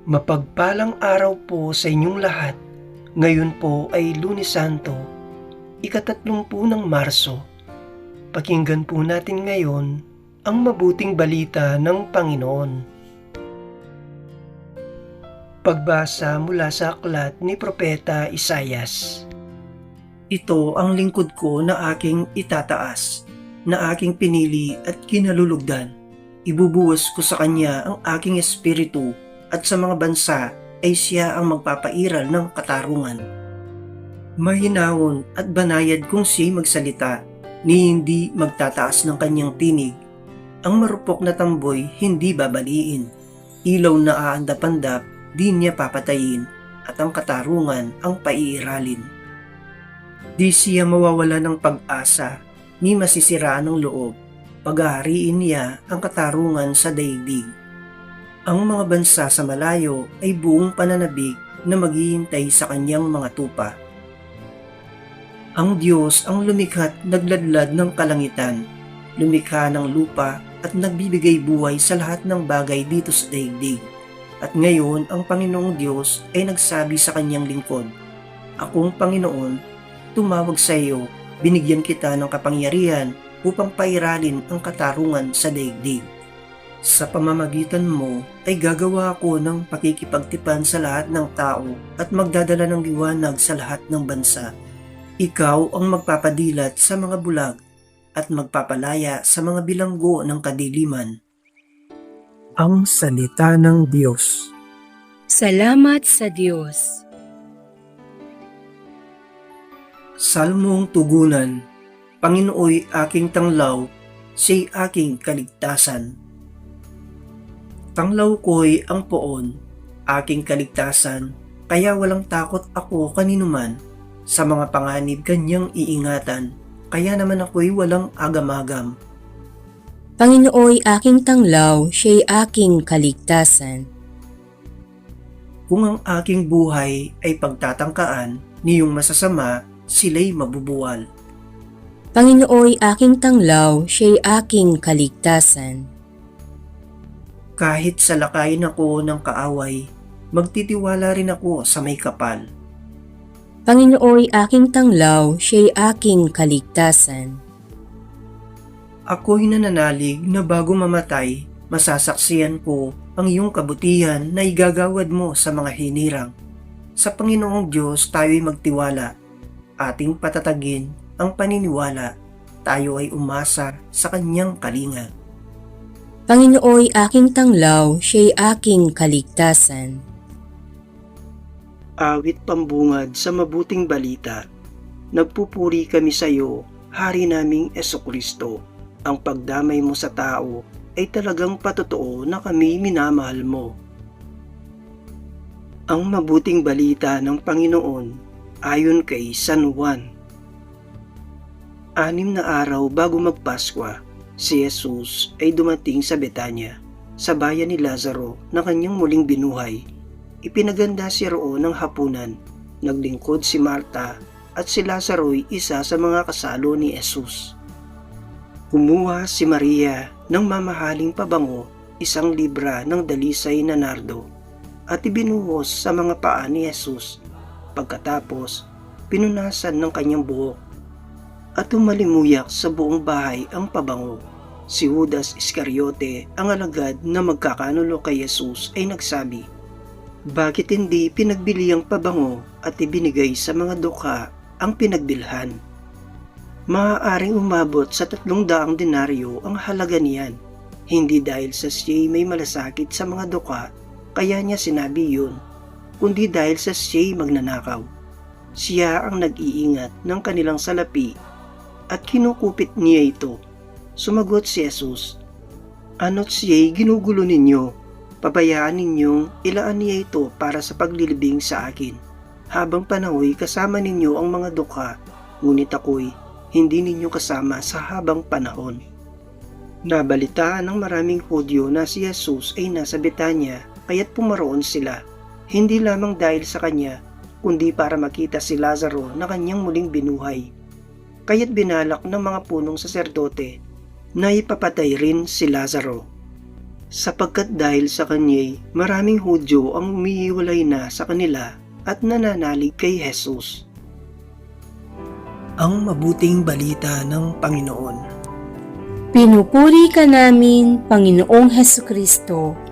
Mapagpalang araw po sa inyong lahat. Ngayon po ay Lunes Santo, ika-30 ng Marso. Pakinggan po natin ngayon ang mabuting balita ng Panginoon. Pagbasa mula sa aklat ni Propeta Isaias. Ito ang lingkod ko na aking itataas, na aking pinili at kinalulugdan. Ibubuhos ko sa kanya ang aking espiritu, at sa mga bansa ay siya ang magpapairal ng katarungan. Mahinahon at banayad kung siya'y magsalita, ni hindi magtataas ng kanyang tinig. Ang marupok na tamboy hindi babaliin, ilaw na aandap-andap di niya papatayin, at ang katarungan ang paiiralin. Di siya mawawala ng pag-asa, ni masisiraan ng loob, paghahariin niya ang katarungan sa daigdig. Ang mga bansa sa malayo ay buong pananabik na maghihintay sa kanyang mga tupa. Ang Diyos ang lumikha't nagladlad ng kalangitan, lumikha ng lupa at nagbibigay buhay sa lahat ng bagay dito sa daigdig. At ngayon ang Panginoong Diyos ay nagsabi sa kanyang lingkod, "Akong Panginoon, tumawag sa iyo, binigyan kita ng kapangyarihan upang pairalin ang katarungan sa daigdig. Sa pamamagitan mo ay gagawa ako ng pakikipagtipan sa lahat ng tao at magdadala ng liwanag sa lahat ng bansa. Ikaw ang magpapadilat sa mga bulag at magpapalaya sa mga bilanggo ng kadiliman." Ang salita ng Diyos. Salamat sa Diyos. Salmong tugunan. Panginooy aking tanglaw, siya'y aking kaligtasan. Tanglaw ko'y ang poon, aking kaligtasan, kaya walang takot ako kaninuman. Sa mga panganib kanyang iingatan, kaya naman ako'y walang agam-agam. Panginooy aking tanglaw, siya'y aking kaligtasan. Kung ang aking buhay ay pagtatangkaan, niyong masasama, sila'y mabubuwal. Panginooy aking tanglaw, siya'y aking kaligtasan. Kahit salakayin ako ng kaaway, magtitiwala rin ako sa may kapal. Panginooy aking tanglaw, siya'y aking kaligtasan. Ako'y nananalig na bago mamatay, masasaksiyan ko ang iyong kabutihan na igagawad mo sa mga hinirang. Sa Panginoong Diyos tayo'y magtiwala, ating patatagin ang paniniwala, tayo ay umasa sa kanyang kalinga. Panginooy aking tanglaw, siya'y aking kaligtasan. Awit pambungad sa mabuting balita. Nagpupuri kami sa iyo, Hari naming Jesucristo. Ang pagdamay mo sa tao ay talagang patotoo na kami minamahal mo. Ang mabuting balita ng Panginoon ayon kay San Juan. 6 na araw bago magpaskwa, si Jesus ay dumating sa Betanya, sa bayan ni Lazaro na kanyang muling binuhay. Ipinaganda siya roon ng hapunan. Naglingkod si Marta at si Lazaro'y isa sa mga kasalo ni Jesus. Kumuha si Maria ng mamahaling pabango, 1 libra ng dalisay na nardo, at ibinuhos sa mga paa ni Jesus. Pagkatapos, pinunasan ng kanyang buhok at umalimuyak sa buong bahay ang pabango. Si Judas Iscariote, ang alagad na magkakanulo kay Jesus, ay nagsabi, "Bakit hindi pinagbili ang pabango at ibinigay sa mga dukha ang pinagbilhan? Maaaring umabot sa 300 denaryo ang halaga niyan. Hindi dahil sa siya'y may malasakit sa mga dukha, kaya niya sinabi yun, kundi dahil sa siya'y magnanakaw. Siya ang nag-iingat ng kanilang salapi at kinukupit niya ito." Sumagot si Jesus, "Ano't siya'y ginugulo ninyo? Pabayaan ninyong ilaan niya ito para sa paglilibing sa akin. Habang panahoy kasama ninyo ang mga dukha, ngunit ako'y hindi ninyo kasama sa habang panahon." Nabalitaan ng maraming Hudyo na si Jesus ay nasa Betanya, kaya't pumaroon sila, hindi lamang dahil sa kanya, kundi para makita si Lazaro na kanyang muling binuhay. Kaya't binalak ng mga punong saserdote na ipapatay rin si Lazaro. sapagkat dahil sa kanya'y maraming Hudyo ang umihiwalay na sa kanila at nananalig kay Jesus. Ang mabuting balita ng Panginoon. Pinupuri ka namin, Panginoong Hesukristo.